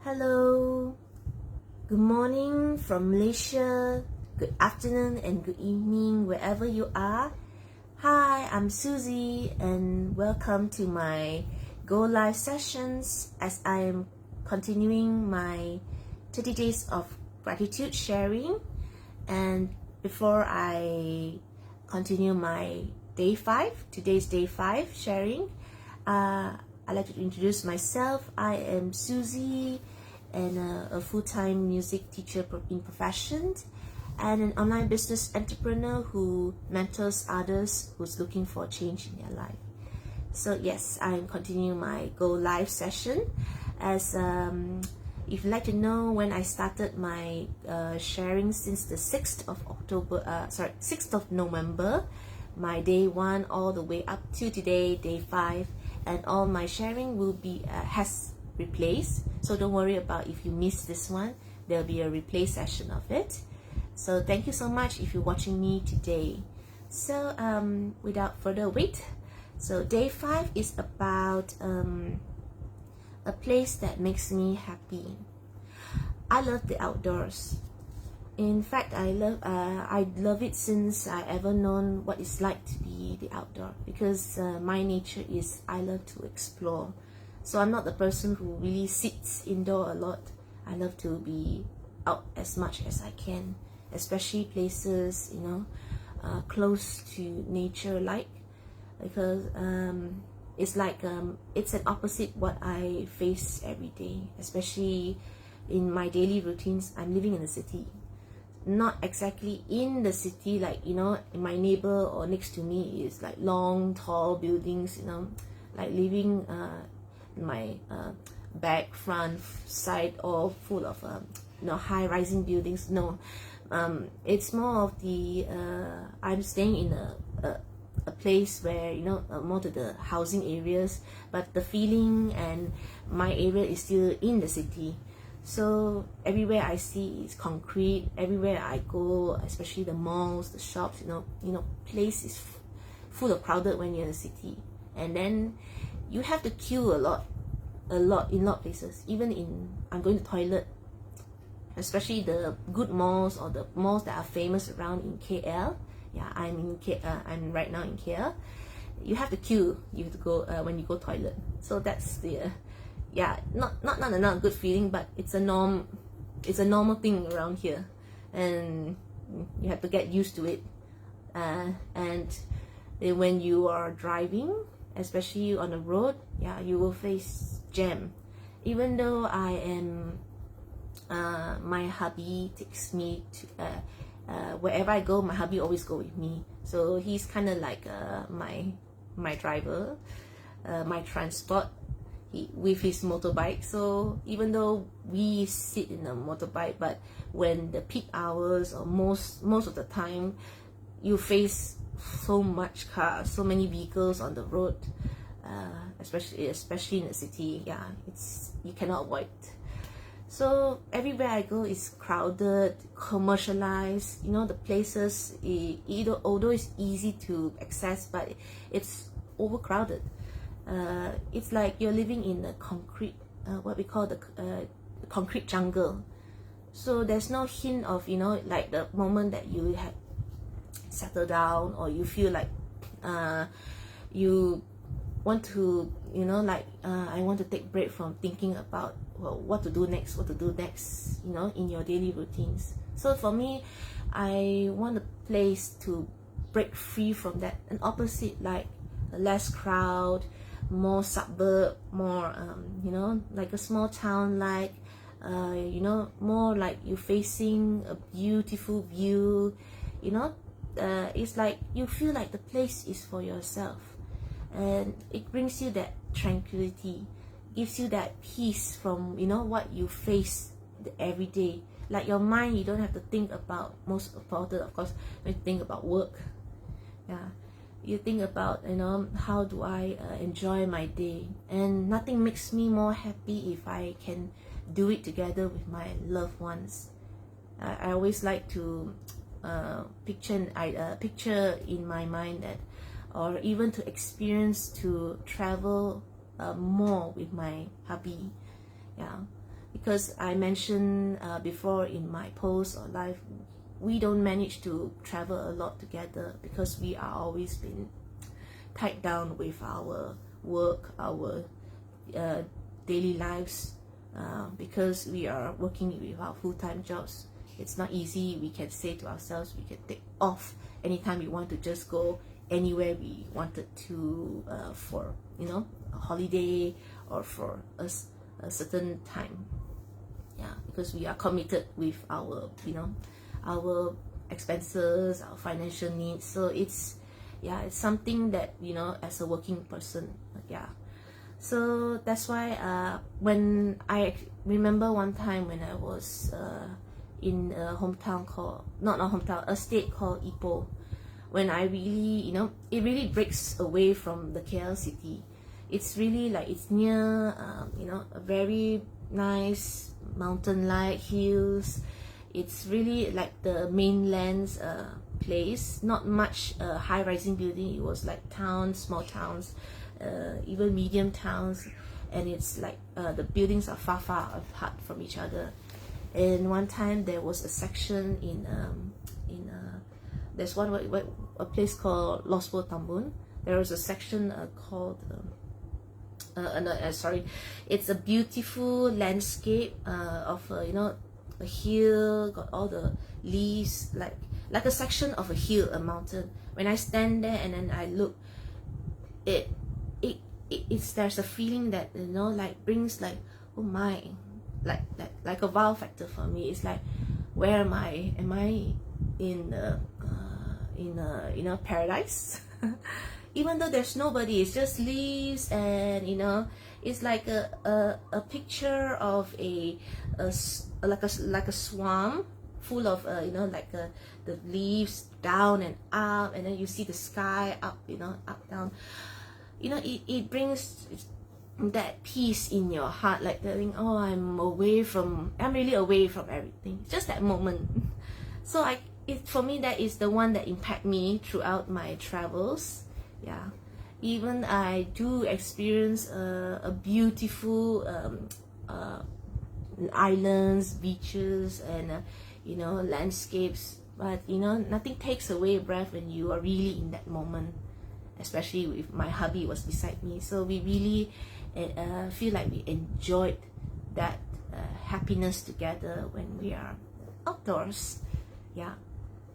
Hello, good morning from Malaysia, good afternoon and good evening wherever you are. Hi, I'm Susie and welcome to my Go Live sessions as I am continuing my 30 days of gratitude sharing. And before I continue my today's day 5 sharing, I'd like to introduce myself. I am Susie and a full-time music teacher in profession and an online business entrepreneur who mentors others who's looking for change in their life. So yes, I'm continuing my Go Live session. As if you'd like to know when I started my sharing since the 6th of November, my day 1 all the way up to today, day 5, and all my sharing will be has replaced. So don't worry about if you miss this one, there'll be a replay session of it. So thank you so much if you're watching me today. So without further wait, so day 5 is about a place that makes me happy. I love the outdoors. In fact, I love it since I ever known what it's like to be the outdoor, because my nature is I love to explore. So I'm not the person who really sits indoor a lot. I love to be out as much as I can, especially places close to nature, because it's like it's an opposite what I face every day, especially in my daily routines. I'm living in the city, not exactly in the city, like in my neighbor or next to me is like long tall buildings, like living my back front side all full of high rising buildings. No, it's more of the I'm staying in a place where more to the housing areas, but the feeling and my area is still in the city. So everywhere I see is concrete. Everywhere I go, especially the malls, the shops, place is full of crowded when you're in the city. And then you have to queue a lot in a lot of places. Even I'm going to toilet, especially the good malls or the malls that are famous around in KL. Yeah, I'm right now in KL. You have to queue. You have to go when you go toilet. So that's the not a good feeling, but it's a normal thing around here, and you have to get used to it. And when you are driving, especially on the road, you will face jam. Even though I am my hubby takes me to wherever I go, my hubby always go with me, so he's kind of like my driver, my transport, with his motorbike. So even though we sit in a motorbike, but when the peak hours or most of the time, you face so much cars, so many vehicles on the road, especially in the city. You cannot avoid. So everywhere I go is crowded, commercialized. The places, although it's easy to access, but it's overcrowded. It's like you're living in a concrete, what we call the concrete jungle. So there's no hint of, like the moment that you have settled down, or you feel like you want to, I want to take break from thinking about what to do next, in your daily routines. So for me, I want a place to break free from that, an opposite, like less crowd, more suburb, more like a small town, like more like you facing a beautiful view. It's like you feel like the place is for yourself, and it brings you that tranquility, gives you that peace from what you face every day. Like your mind, you don't have to think about, most important of course, you think about work. You think about how do I enjoy my day, and nothing makes me more happy if I can do it together with my loved ones. I always like to picture in my mind that, or even to experience to travel more with my hubby. because I mentioned before in my post or live, we don't manage to travel a lot together because we are always been tied down with our work, our daily lives, because we are working with our full-time jobs. It's not easy. We can say to ourselves we can take off anytime we want to just go anywhere we wanted to for a holiday or for a certain time. Yeah, because we are committed with our our expenses, our financial needs. So it's something that as a working person, so that's why when I remember one time when I was in a hometown called, not a hometown, a state called Ipoh, when I really, it really breaks away from the KL city. It's really like it's near a very nice mountain-like hills. It's really like the mainland's place, not much high-rising building. It was like towns, small towns, even medium towns, and it's like the buildings are far apart from each other. And one time there was a section in there's a place called Lospo Tambun. There was a section called sorry, it's a beautiful landscape of a hill, got all the leaves, like a section of a hill, a mountain. When I stand there and then I look, it's there's a feeling that like brings like, oh my, like a wow factor for me. It's like, where am I? Am I in paradise? Even though there's nobody, it's just leaves, and it's like a picture of like a swamp full of the leaves down and up, and then you see the sky up, up down. It brings that peace in your heart, like telling, oh, I'm really away from everything. Just that moment. So for me, that is the one that impact me throughout my travels. Yeah, even I do experience a beautiful islands, beaches, and landscapes, but nothing takes away breath when you are really in that moment. Especially with my hubby was beside me, so we really feel like we enjoyed that happiness together when we are outdoors. Yeah,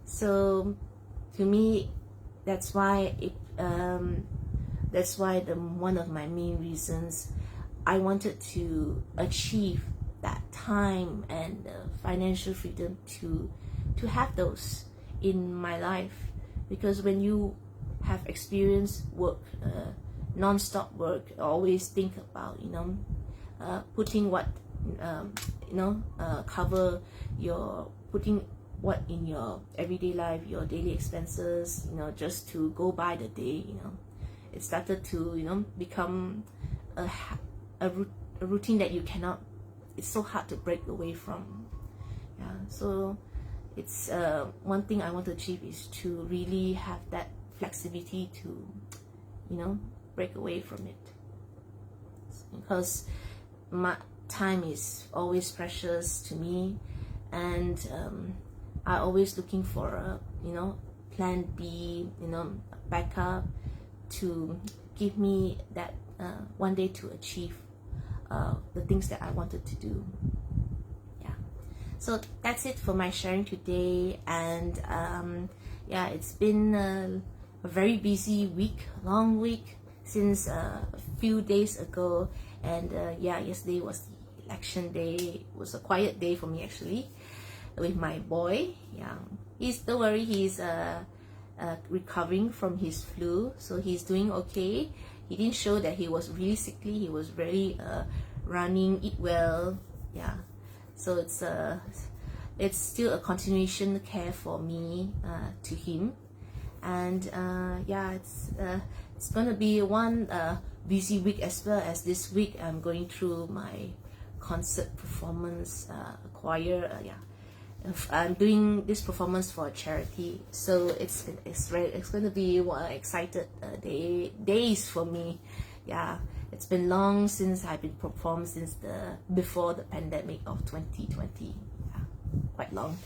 so to me, that's why one of my main reasons I wanted to achieve that time and financial freedom to have those in my life. Because when you have experienced work, non-stop work, always think about putting what cover your putting what in your everyday life, your daily expenses, just to go by the day. It started to become a routine that you cannot, it's so hard to break away from. Yeah, so it's one thing I want to achieve is to really have that flexibility to break away from it, because my time is always precious to me, and I always looking for a plan B, backup to give me that one day to achieve the things that I wanted to do. Yeah, so that's it for my sharing today. And yeah, it's been a very busy week, long week since a few days ago, and yeah, yesterday was the election day. It was a quiet day for me actually, with my boy. Yeah, don't worry, he's recovering from his flu, so he's doing okay. He didn't show that he was really sickly. He was very running, eat well. Yeah, so it's still a continuation care for me to him. And yeah, it's gonna be one busy week, as well as this week I'm going through my concert performance, choir. Yeah, I'm doing this performance for a charity, so it's going to be one excited days for me. Yeah, It's been long since I've been performed since before the pandemic of 2020. Yeah, quite long.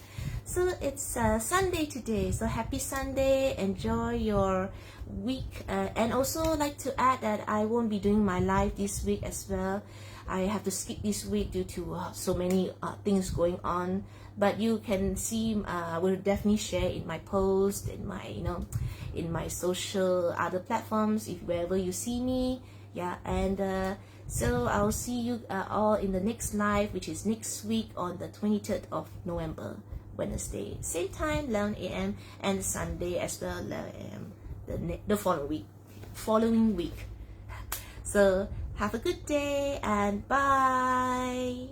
So it's Sunday today. So happy Sunday. Enjoy your week. And also like to add that I won't be doing my live this week as well. I have to skip this week due to so many things going on. But you can see, I will definitely share in my post, in my in my social other platforms, if wherever you see me. Yeah, and so I'll see you all in the next live, which is next week on the 23rd of November, Wednesday, same time, 11 a.m. and Sunday as well, 11 a.m. the following week. So have a good day and bye.